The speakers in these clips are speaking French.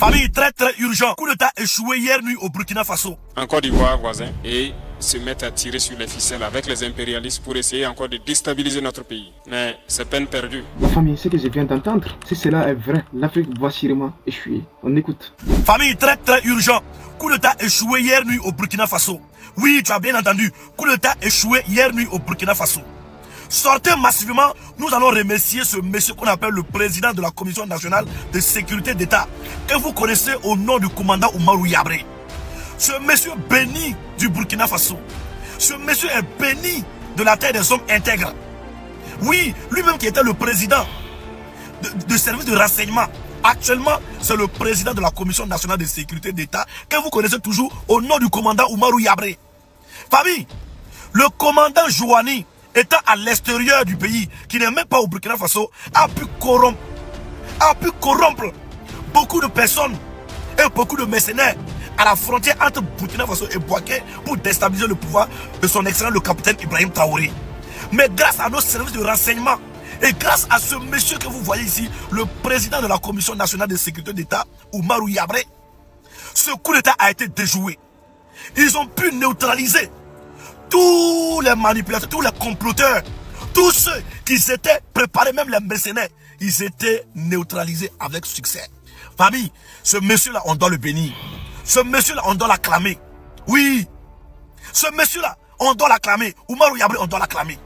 Famille, très urgent. Coup d'État échoué hier nuit au Burkina Faso. En Côte d'Ivoire, voisin, et se mettent à tirer sur les ficelles avec les impérialistes pour essayer encore de déstabiliser notre pays. Mais c'est peine perdue. La famille, ce que je viens d'entendre, si cela est vrai, l'Afrique va sûrement échouer. On écoute. Famille, très urgent. Coup d'État échoué hier nuit au Burkina Faso. Oui, tu as bien entendu. Coup d'État échoué hier nuit au Burkina Faso. Sortez massivement, nous allons remercier ce monsieur qu'on appelle le président de la Commission nationale de sécurité d'État, que vous connaissez au nom du commandant Oumarou Yabré. Ce monsieur béni du Burkina Faso. Ce monsieur est béni de la terre des hommes intègres. Oui, lui-même qui était le président de service de renseignement. Actuellement, c'est le président de la Commission nationale de sécurité d'État, que vous connaissez toujours au nom du commandant Oumarou Yabré. Famille, le commandant Jouani, étant à l'extérieur du pays, qui n'est même pas au Burkina Faso, a pu corrompre beaucoup de personnes et beaucoup de mercenaires à la frontière entre Burkina Faso et Bouaké pour déstabiliser le pouvoir de son excellent le capitaine Ibrahim Traoré. Mais grâce à nos services de renseignement et grâce à ce monsieur que vous voyez ici, le président de la Commission nationale de sécurité d'État, Oumarou Yabré, ce coup d'État a été déjoué. Ils ont pu neutraliser tous les manipulateurs, tous les comploteurs, tous ceux qui s'étaient préparés, même les mercenaires, ils étaient neutralisés avec succès. Famille, ce monsieur-là, on doit le bénir. Ce monsieur-là, on doit l'acclamer. Oui, ce monsieur-là, on doit l'acclamer. Oumarou Yabré, on doit l'acclamer.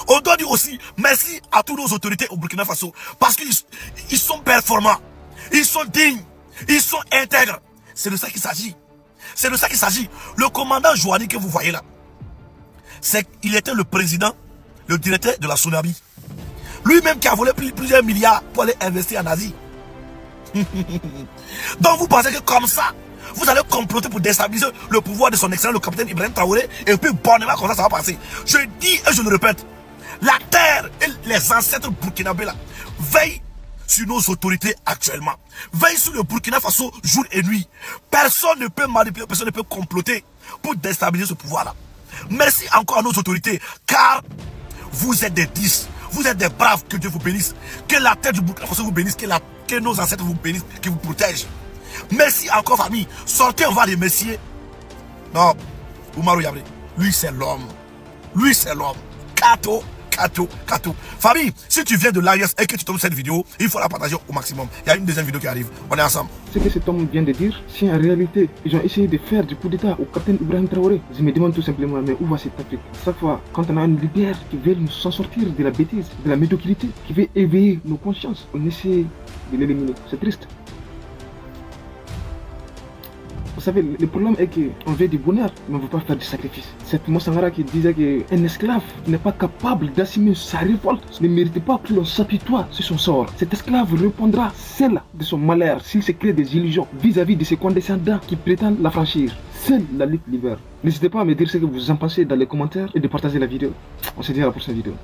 On doit dire aussi merci à toutes nos autorités au Burkina Faso parce qu'ils sont performants, ils sont dignes, ils sont intègres. C'est de ça qu'il s'agit. C'est de ça qu'il s'agit. Le commandant Jouani que vous voyez là, il était le président, le directeur de la Sonabi. Lui-même qui a volé plusieurs milliards pour aller investir en Asie. Donc vous pensez que comme ça, vous allez comploter pour déstabiliser le pouvoir de son excellent le capitaine Ibrahim Traoré et puis bonnement comme ça va passer. Je dis et je le répète, la terre et les ancêtres burkinabés là veillent sur nos autorités actuellement. Veille sur le Burkina Faso jour et nuit. Personne ne peut manipuler, personne ne peut comploter pour déstabiliser ce pouvoir-là. Merci encore à nos autorités, car vous êtes des 10, vous êtes des braves, que Dieu vous bénisse. Que la terre du Burkina Faso vous bénisse, que nos ancêtres vous bénissent, qui vous protègent. Merci encore famille. Sortez, on va remercier. Non, Oumarou Yabré, lui c'est l'homme. Lui c'est l'homme. Kato. Famille, si tu viens de l'AIS et que tu tombes cette vidéo, il faut la partager au maximum. Il y a une deuxième vidéo qui arrive. On est ensemble. Ce que cet homme vient de dire, si en réalité, ils ont essayé de faire du coup d'État au capitaine Ibrahim Traoré, je me demande tout simplement, mais où va cette Afrique? Chaque fois, quand on a un leader qui veut nous s'en sortir de la bêtise, de la médiocrité, qui veut éveiller nos consciences, on essaie de l'éliminer. C'est triste. Vous savez, le problème est qu'on veut du bonheur, mais on ne veut pas faire du sacrifice. C'est Moussa Sangara qui disait qu'un esclave qui n'est pas capable d'assumer sa révolte ne mérite pas que l'on s'apitoie sur son sort. Cet esclave répondra seul de son malheur s'il se crée des illusions vis-à-vis de ses condescendants qui prétendent la franchir. Seule la lutte libère. N'hésitez pas à me dire ce que vous en pensez dans les commentaires et de partager la vidéo. On se dit à la prochaine vidéo.